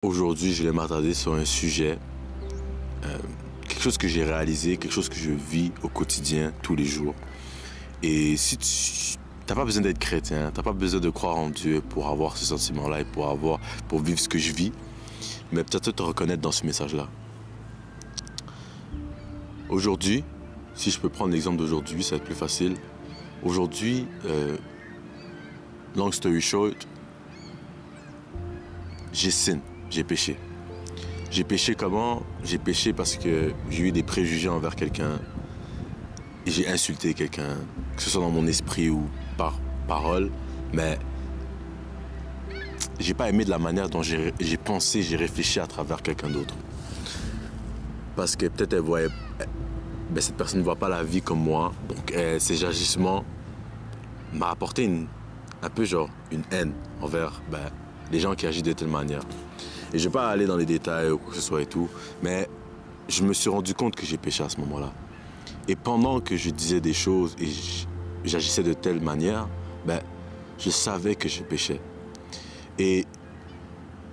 Aujourd'hui, je vais m'attarder sur un sujet, quelque chose que j'ai réalisé, quelque chose que je vis au quotidien, tous les jours. Et si tu n'as pas besoin d'être chrétien, tu n'as pas besoin de croire en Dieu pour avoir ce sentiment-là et pour vivre ce que je vis, mais peut-être te reconnaître dans ce message-là. Aujourd'hui, si je peux prendre l'exemple d'aujourd'hui, ça va être plus facile. Aujourd'hui, long story short, j'ai sin. J'ai péché. J'ai péché comment? J'ai péché parce que j'ai eu des préjugés envers quelqu'un et j'ai insulté quelqu'un, que ce soit dans mon esprit ou par parole, mais j'ai pas aimé de la manière dont j'ai pensé, j'ai réfléchi à travers quelqu'un d'autre. Parce que peut-être elle voyait, cette personne ne voit pas la vie comme moi, donc ses agissements m'ont apporté un peu genre une haine envers les gens qui agissent de telle manière. Et je ne vais pas aller dans les détails ou quoi que ce soit et tout, mais je me suis rendu compte que j'ai péché à ce moment-là. Et pendant que je disais des choses et j'agissais de telle manière, je savais que je péchais. Et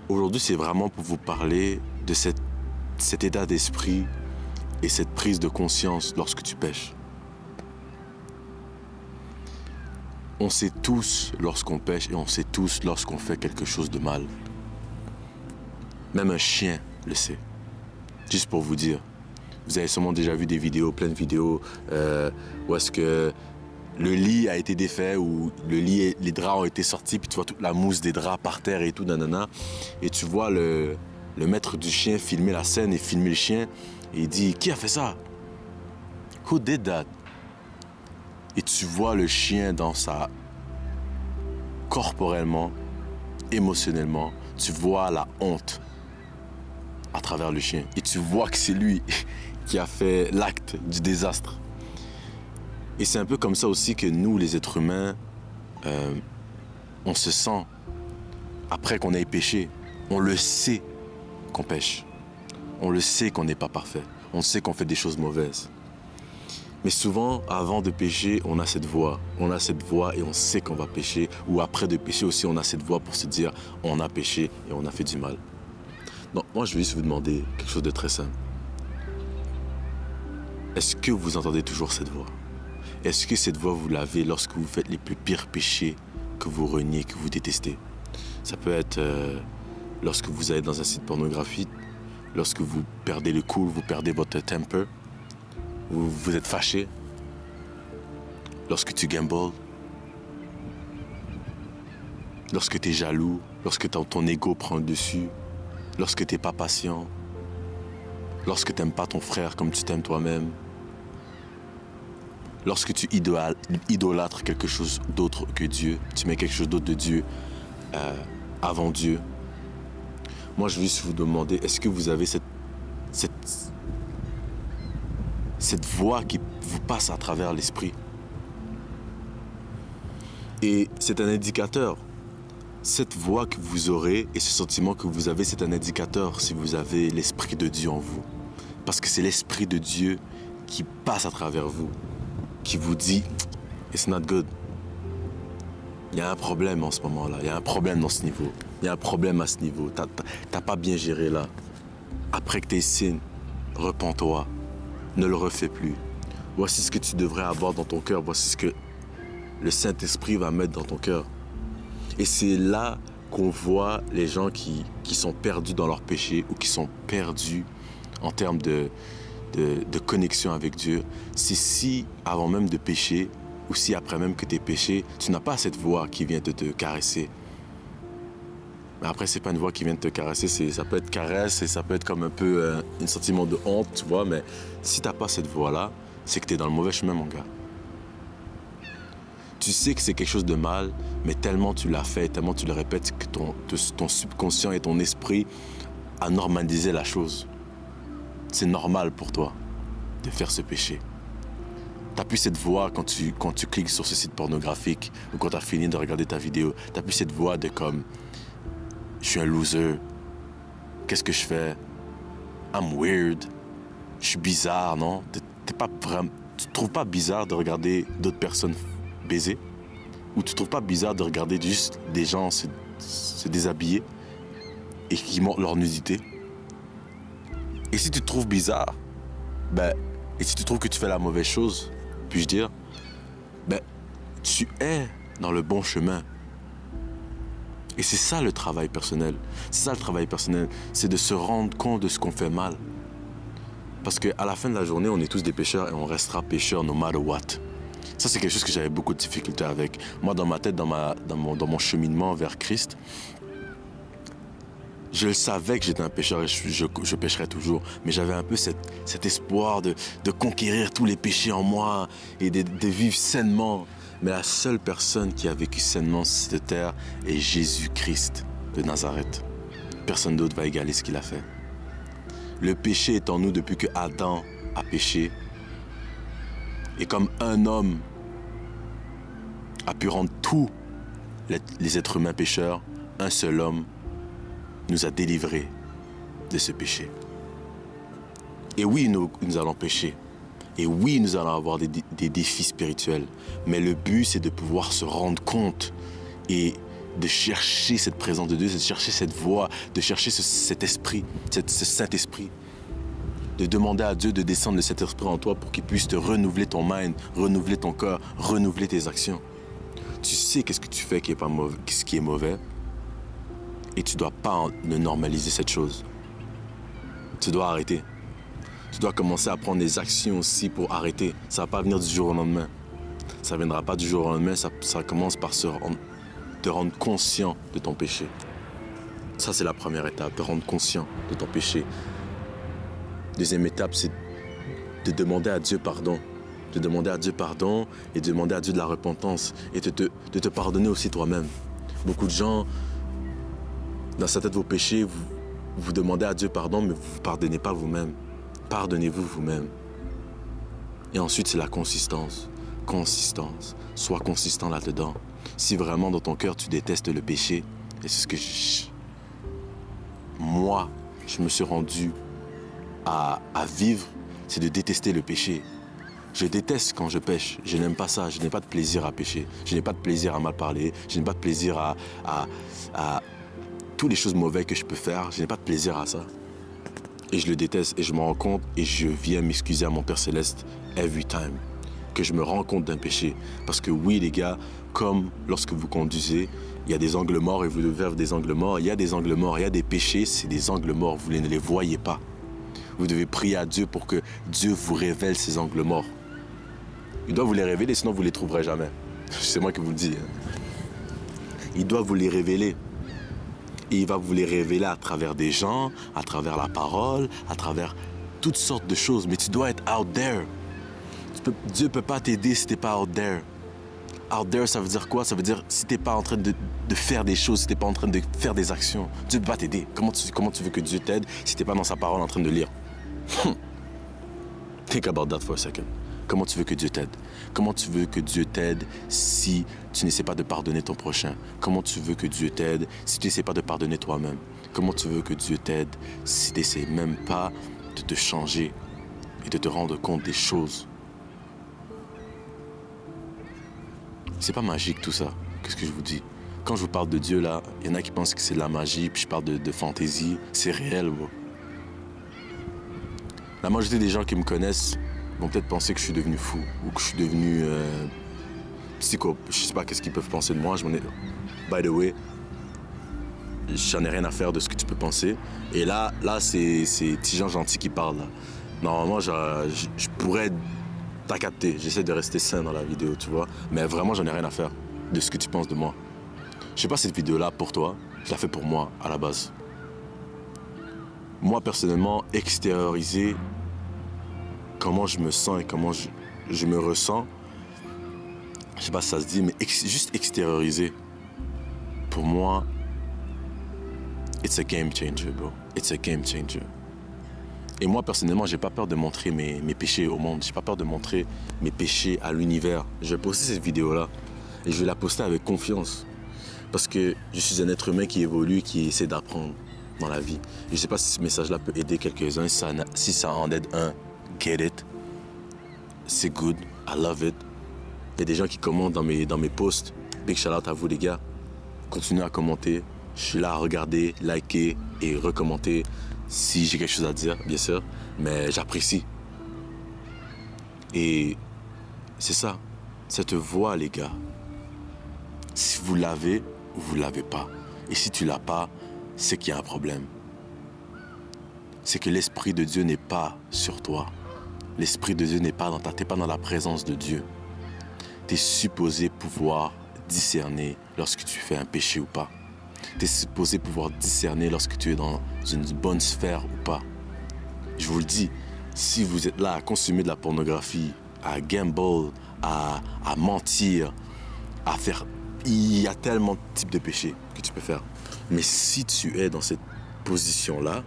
aujourd'hui, c'est vraiment pour vous parler de cet état d'esprit et cette prise de conscience lorsque tu pêches. On sait tous lorsqu'on pêche et on sait tous lorsqu'on fait quelque chose de mal. Même un chien le sait. Juste pour vous dire. Vous avez sûrement déjà vu des vidéos, plein de vidéos, où est-ce que le lit a été défait, ou les draps ont été sortis, puis tu vois toute la mousse des draps par terre et tout, nanana. Et tu vois le maître du chien filmer la scène et filmer le chien. Et il dit, qui a fait ça? Who did that? Et tu vois le chien corporellement, émotionnellement, tu vois la honte à travers le chien. Et tu vois que c'est lui qui a fait l'acte du désastre. Et c'est un peu comme ça aussi que nous, les êtres humains, on se sent, après qu'on ait péché, on le sait qu'on pêche. On le sait qu'on n'est pas parfait. On sait qu'on fait des choses mauvaises. Mais souvent, avant de pécher, on a cette voix. On a cette voix et on sait qu'on va pécher. Ou après de pécher aussi, on a cette voix pour se dire on a péché et on a fait du mal. Donc, moi, je vais juste vous demander quelque chose de très simple. Est-ce que vous entendez toujours cette voix? Est-ce que cette voix, vous l'avez lorsque vous faites les plus pires péchés que vous reniez, que vous détestez? Ça peut être lorsque vous allez dans un site pornographique, lorsque vous perdez le cool, vous perdez votre temper, vous êtes fâché, lorsque tu gambles, lorsque tu es jaloux, lorsque ton ego prend le dessus, lorsque tu n'es pas patient, lorsque tu n'aimes pas ton frère comme tu t'aimes toi-même, lorsque tu idolâtres quelque chose d'autre que Dieu, tu mets quelque chose d'autre de Dieu avant Dieu. Moi, je veux juste vous demander, est-ce que vous avez cette voix qui vous passe à travers l'esprit? Et c'est un indicateur. Cette voix que vous aurez et ce sentiment que vous avez, c'est un indicateur si vous avez l'Esprit de Dieu en vous. Parce que c'est l'Esprit de Dieu qui passe à travers vous, qui vous dit « It's not good ». Il y a un problème en ce moment-là, il y a un problème dans ce niveau, il y a un problème à ce niveau, t'as pas bien géré là. Après que t'es sin, repens-toi, ne le refais plus. Voici ce que tu devrais avoir dans ton cœur, voici ce que le Saint-Esprit va mettre dans ton cœur. Et c'est là qu'on voit les gens qui sont perdus dans leur péché ou qui sont perdus en termes de connexion avec Dieu. C'est si, avant même de pécher, ou si après même que tu es péché, tu n'as pas cette voix qui vient te caresser. Mais après, c'est pas une voix qui vient te caresser, ça peut être caresse et ça peut être comme un peu un sentiment de honte, tu vois. Mais si tu n'as pas cette voix-là, c'est que tu es dans le mauvais chemin, mon gars. Tu sais que c'est quelque chose de mal, mais tellement tu l'as fait, tellement tu le répètes que ton subconscient et ton esprit a normalisé la chose. C'est normal pour toi de faire ce péché. Tu n'as plus cette voix quand tu cliques sur ce site pornographique ou quand tu as fini de regarder ta vidéo. Tu n'as plus cette voix de comme « Je suis un loser. Qu'est-ce que je fais? I'm weird. Je suis bizarre, non? » Tu ne trouves pas bizarre de regarder d'autres personnes baiser? Ou tu ne trouves pas bizarre de regarder juste des gens se déshabiller? et qui montrent leur nudité. Et si tu te trouves bizarre, et si tu trouves que tu fais la mauvaise chose, puis-je dire, tu es dans le bon chemin. Et c'est ça le travail personnel. C'est ça le travail personnel, c'est de se rendre compte de ce qu'on fait mal. Parce qu'à la fin de la journée, on est tous des pécheurs et on restera pécheurs no matter what. Ça, c'est quelque chose que j'avais beaucoup de difficultés avec. Moi, dans ma tête, dans mon cheminement vers Christ, je le savais que j'étais un pécheur et je pécherais toujours. Mais j'avais un peu cet espoir de conquérir tous les péchés en moi et de vivre sainement. Mais la seule personne qui a vécu sainement sur cette terre est Jésus-Christ de Nazareth. Personne d'autre va égaler ce qu'il a fait. Le péché est en nous depuis que Adam a péché. Et comme un homme a pu rendre tous les êtres humains pécheurs, un seul homme nous a délivrés de ce péché. Et oui, nous allons pécher. Et oui, nous allons avoir des défis spirituels. Mais le but, c'est de pouvoir se rendre compte et de chercher cette présence de Dieu, de chercher cette voix, de chercher cet esprit, ce Saint-Esprit. De demander à Dieu de descendre de cet esprit en toi pour qu'il puisse te renouveler ton mind, renouveler ton cœur, renouveler tes actions. Tu sais qu'est-ce que tu fais qui est pas mauvais, ce qui est mauvais. Et tu ne dois pas normaliser cette chose. Tu dois arrêter. Tu dois commencer à prendre des actions aussi pour arrêter. Ça ne va pas venir du jour au lendemain. Ça ne viendra pas du jour au lendemain. Ça commence par te rendre conscient de ton péché. Ça, c'est la première étape, te rendre conscient de ton péché. Deuxième étape, c'est de demander à Dieu pardon. De demander à Dieu pardon et de demander à Dieu de la repentance. Et de te pardonner aussi toi-même. Beaucoup de gens, dans sa tête, vos péchés, vous demandez à Dieu pardon, mais vous ne vous pardonnez pas vous-même. Pardonnez-vous vous-même. Et ensuite, c'est la consistance. Consistance. Sois consistant là-dedans. Si vraiment dans ton cœur, tu détestes le péché, et c'est ce que moi, je me suis rendu à vivre, c'est de détester le péché. Je déteste quand je pêche. Je n'aime pas ça. Je n'ai pas de plaisir à pécher. Je n'ai pas de plaisir à mal parler. Je n'ai pas de plaisir à toutes les choses mauvaises que je peux faire. Je n'ai pas de plaisir à ça. Et je le déteste et je me rends compte et je viens m'excuser à mon Père Céleste every time que je me rends compte d'un péché. Parce que oui, les gars, comme lorsque vous conduisez, il y a des angles morts et vous devez faire des angles morts. Il y a des angles morts, il y a des péchés, c'est des angles morts. Vous ne les voyez pas. Vous devez prier à Dieu pour que Dieu vous révèle ces angles morts. Il doit vous les révéler, sinon vous ne les trouverez jamais. C'est moi qui vous le dis. Il doit vous les révéler. Et il va vous les révéler à travers des gens, à travers la parole, à travers toutes sortes de choses. Mais tu dois être out there. Dieu ne peut pas t'aider si tu n'es pas out there. Out there, ça veut dire quoi? Ça veut dire si tu n'es pas en train de faire des choses, si tu n'es pas en train de faire des actions, Dieu ne peut pas t'aider. Comment tu veux que Dieu t'aide si tu n'es pas dans sa parole en train de lire? Think about that for a second. Comment tu veux que Dieu t'aide? Comment tu veux que Dieu t'aide si tu n'essaies pas de pardonner ton prochain? Comment tu veux que Dieu t'aide si tu n'essaies pas de pardonner toi-même? Comment tu veux que Dieu t'aide si tu n'essaies même pas de te changer et de te rendre compte des choses? C'est pas magique tout ça. Qu'est-ce que je vous dis? Quand je vous parle de Dieu là, il y en a qui pensent que c'est de la magie, puis je parle de fantaisie. C'est réel, bro. La majorité des gens qui me connaissent vont peut-être penser que je suis devenu fou ou que je suis devenu psycho. Je sais pas qu'est-ce qu'ils peuvent penser de moi. By the way, j'en ai rien à faire de ce que tu peux penser. Et là c'est petits gens gentils qui parlent. Là. Normalement, je pourrais t'as capté. J'essaie de rester sain dans la vidéo, tu vois. Mais vraiment, j'en ai rien à faire de ce que tu penses de moi. Je sais pas cette vidéo-là pour toi. Je la fais pour moi, à la base. Moi, personnellement, extérioriser comment je me sens et comment je me ressens, je sais pas si ça se dit, mais juste extérioriser, pour moi, it's a game changer, bro. It's a game changer. Et moi, personnellement, j'ai pas peur de montrer mes péchés au monde. J'ai pas peur de montrer mes péchés à l'univers. Je vais poster cette vidéo-là et je vais la poster avec confiance. Parce que je suis un être humain qui évolue, qui essaie d'apprendre dans la vie. Je sais pas si ce message-là peut aider quelques-uns. Si ça en aide un, get it. C'est good. I love it. Il y a des gens qui commentent dans mes posts. Big shout out à vous, les gars. Continuez à commenter. Je suis là à regarder, liker et recommenter si j'ai quelque chose à dire, bien sûr. Mais j'apprécie. Et c'est ça. Cette voix, les gars. Si vous l'avez ou vous l'avez pas. Et si tu l'as pas, c'est qu'il y a un problème. C'est que l'Esprit de Dieu n'est pas sur toi. L'Esprit de Dieu n'est pas dans t'es pas dans la présence de Dieu. Tu es supposé pouvoir discerner lorsque tu fais un péché ou pas. Tu es supposé pouvoir discerner lorsque tu es dans une bonne sphère ou pas. Je vous le dis, si vous êtes là à consommer de la pornographie, à gamble, à mentir, à faire... Il y a tellement de types de péchés que tu peux faire. Mais si tu es dans cette position-là,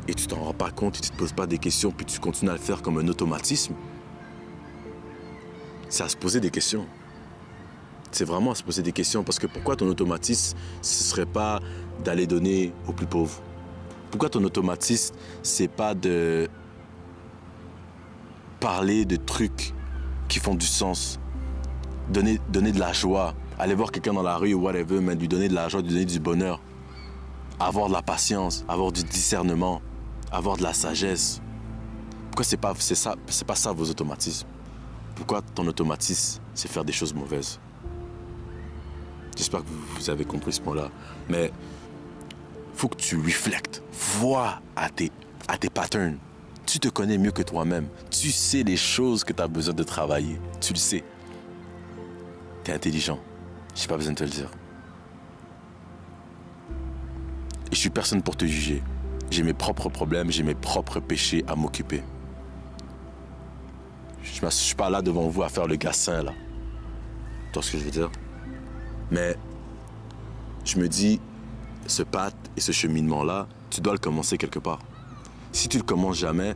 et tu t'en rends pas compte, et tu te poses pas des questions, puis tu continues à le faire comme un automatisme, c'est à se poser des questions. C'est vraiment à se poser des questions. Parce que pourquoi ton automatisme, ce serait pas d'aller donner aux plus pauvres? Pourquoi ton automatisme, c'est pas de parler de trucs qui font du sens? Donner de la joie. Aller voir quelqu'un dans la rue ou whatever, mais lui donner de la joie, lui donner du bonheur. Avoir de la patience, avoir du discernement, avoir de la sagesse. Pourquoi c'est pas ça vos automatismes? Pourquoi ton automatisme, c'est faire des choses mauvaises? J'espère que vous avez compris ce point-là. Mais faut que tu réflectes. Vois à tes patterns. Tu te connais mieux que toi-même. Tu sais les choses que tu as besoin de travailler. Tu le sais. Tu es intelligent. J'ai pas besoin de te le dire. Et je suis personne pour te juger. J'ai mes propres problèmes, j'ai mes propres péchés à m'occuper. Je suis pas là devant vous à faire le gars saint, là. Tu vois ce que je veux dire? Mais je me dis, ce path et ce cheminement-là, tu dois le commencer quelque part. Si tu le commences jamais,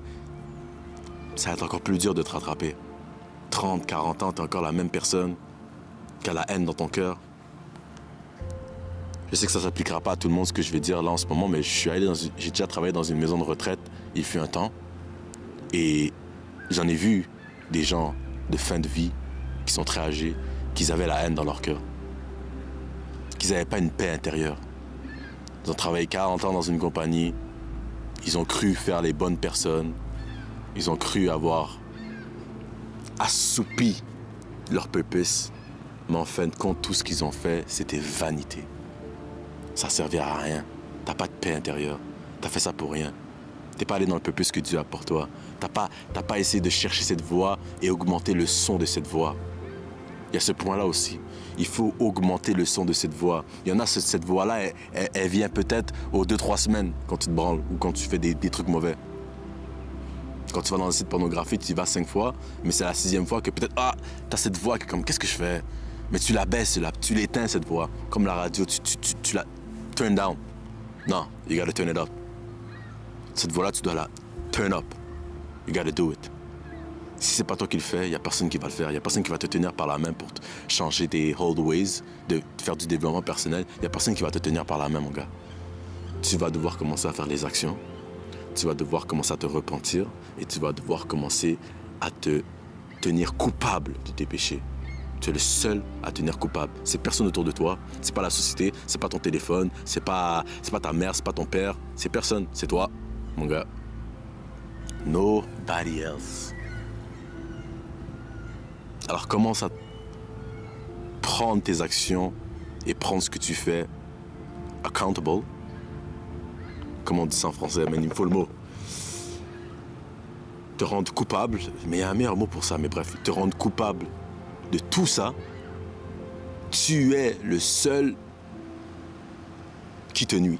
ça va être encore plus dur de te rattraper. 30, 40 ans, tu es encore la même personne, qui a la haine dans ton cœur. Je sais que ça ne s'appliquera pas à tout le monde ce que je vais dire là en ce moment, mais j'ai déjà travaillé dans une maison de retraite, il fut un temps, et j'en ai vu des gens de fin de vie qui sont très âgés, qui avaient la haine dans leur cœur, qu'ils n'avaient pas une paix intérieure. Ils ont travaillé 40 ans dans une compagnie, ils ont cru faire les bonnes personnes, ils ont cru avoir assoupi leur purpose, mais en fin de compte, tout ce qu'ils ont fait, c'était vanité. Ça ne servait à rien. Tu n'as pas de paix intérieure. Tu as fait ça pour rien. Tu n'es pas allé dans le purpose que Dieu a pour toi. Tu n'as pas essayé de chercher cette voix et augmenter le son de cette voix. Il y a ce point-là aussi. Il faut augmenter le son de cette voix. Il y en a, cette voix-là, elle vient peut-être aux 2-3 semaines quand tu te branles ou quand tu fais des trucs mauvais. Quand tu vas dans un site pornographique, tu y vas 5 fois, mais c'est la 6e fois que peut-être, tu as cette voix qui est comme, qu'est-ce que je fais? Mais tu la baisses, tu l'éteins, cette voix. Comme la radio, tu la turn down. Non, you gotta turn it up. Cette voix-là, tu dois la turn up. You gotta do it. Si c'est pas toi qui le fais, il n'y a personne qui va le faire. Il n'y a personne qui va te tenir par la main pour changer tes old ways, de faire du développement personnel. Il n'y a personne qui va te tenir par la main, mon gars. Tu vas devoir commencer à faire les actions. Tu vas devoir commencer à te repentir. Et tu vas devoir commencer à te tenir coupable de tes péchés. Tu es le seul à tenir coupable. C'est personne autour de toi. C'est pas la société. C'est pas ton téléphone. C'est pas ta mère. C'est pas ton père. C'est personne. C'est toi, mon gars. Nobody else. Alors commence à prendre tes actions et prendre ce que tu fais accountable. Comment on dit ça en français? Mais il me faut le mot. Te rendre coupable. Mais il y a un meilleur mot pour ça. Mais bref, te rendre coupable de tout ça. Tu es le seul qui te nuit.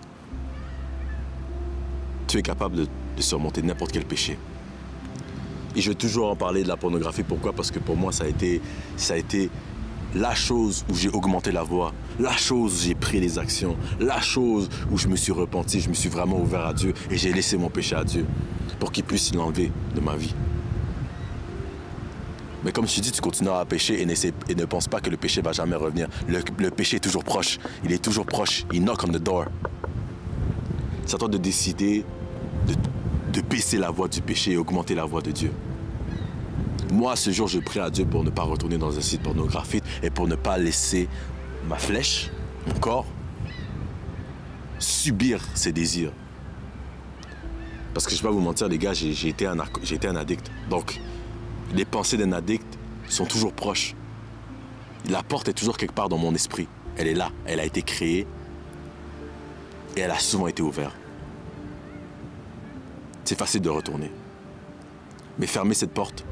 Tu es capable de surmonter n'importe quel péché. Et je vais toujours en parler de la pornographie. Pourquoi? Parce que pour moi, ça a été la chose où j'ai augmenté la voix, la chose où j'ai pris les actions, la chose où je me suis repenti, je me suis vraiment ouvert à Dieu et j'ai laissé mon péché à Dieu pour qu'il puisse l'enlever de ma vie. Mais comme je te dis, tu continueras à pécher et ne pense pas que le péché va jamais revenir. Le péché est toujours proche. Il est toujours proche. Il knock on the door. C'est à toi de décider de baisser la voix du péché et augmenter la voix de Dieu. Moi, ce jour, je prie à Dieu pour ne pas retourner dans un site pornographique et pour ne pas laisser ma flèche, mon corps, subir ses désirs. Parce que je ne vais pas vous mentir, les gars, j'ai été un addict. Donc, les pensées d'un addict sont toujours proches. La porte est toujours quelque part dans mon esprit. Elle est là, elle a été créée et elle a souvent été ouverte. C'est facile de retourner. Mais fermer cette porte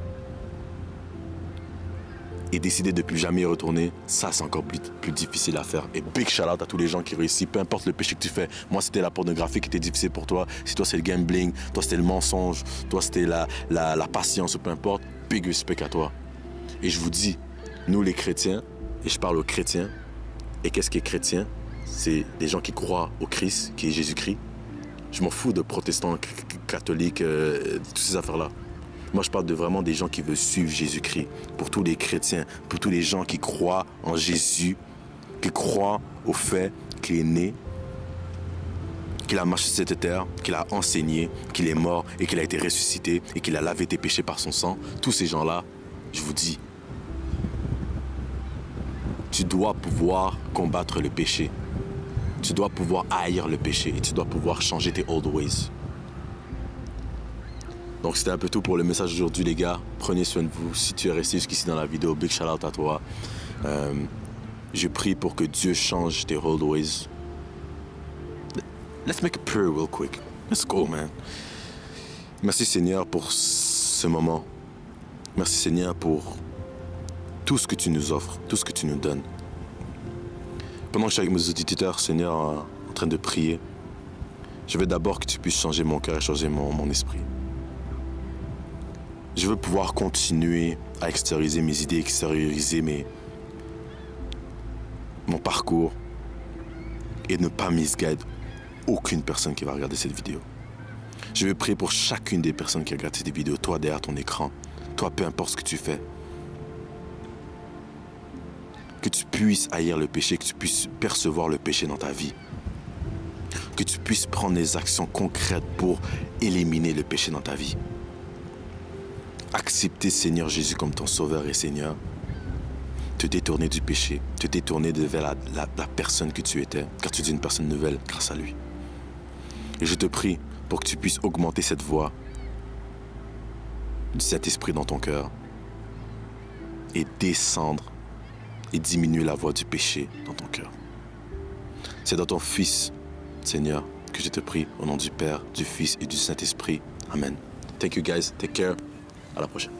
et décider de ne plus jamais y retourner, ça c'est encore plus difficile à faire. Et big shout out à tous les gens qui réussissent, peu importe le péché que tu fais. Moi c'était la pornographie qui était difficile pour toi, si toi c'est le gambling, toi c'était le mensonge, toi c'était la patience, peu importe, big respect à toi. Et je vous dis, nous les chrétiens, et je parle aux chrétiens, et qu'est-ce qui est chrétien? C'est des gens qui croient au Christ, qui est Jésus-Christ. Je m'en fous de protestants, catholiques, toutes ces affaires-là. Moi, je parle de vraiment des gens qui veulent suivre Jésus-Christ. Pour tous les chrétiens, pour tous les gens qui croient en Jésus, qui croient au fait qu'il est né, qu'il a marché sur cette terre, qu'il a enseigné, qu'il est mort et qu'il a été ressuscité et qu'il a lavé tes péchés par son sang. Tous ces gens-là, je vous dis, tu dois pouvoir combattre le péché. Tu dois pouvoir haïr le péché et tu dois pouvoir changer tes old ways. Donc c'était un peu tout pour le message d'aujourd'hui les gars. Prenez soin de vous. Si tu es resté jusqu'ici dans la vidéo, big shout out à toi. Je prie pour que Dieu change tes old ways. Let's make a prayer real quick. Let's go man. Merci Seigneur pour ce moment. Merci Seigneur pour tout ce que tu nous offres, tout ce que tu nous donnes. Pendant que je suis avec mes auditeurs, Seigneur, en train de prier, je veux d'abord que tu puisses changer mon cœur et changer mon esprit. Je veux pouvoir continuer à extérioriser mes idées, extérioriser mon parcours et ne pas misguide aucune personne qui va regarder cette vidéo. Je veux prier pour chacune des personnes qui regardent cette vidéo, toi derrière ton écran, toi peu importe ce que tu fais. Que tu puisses haïr le péché, que tu puisses percevoir le péché dans ta vie. Que tu puisses prendre des actions concrètes pour éliminer le péché dans ta vie. Accepter Seigneur Jésus comme ton sauveur et Seigneur. Te détourner du péché, te détourner vers la personne que tu étais, car tu es une personne nouvelle grâce à lui. Et je te prie pour que tu puisses augmenter cette voix du Saint-Esprit dans ton cœur et descendre et diminuer la voix du péché dans ton cœur. C'est dans ton Fils, Seigneur, que je te prie, au nom du Père, du Fils et du Saint-Esprit. Amen. Thank you guys. Take care. À la prochaine.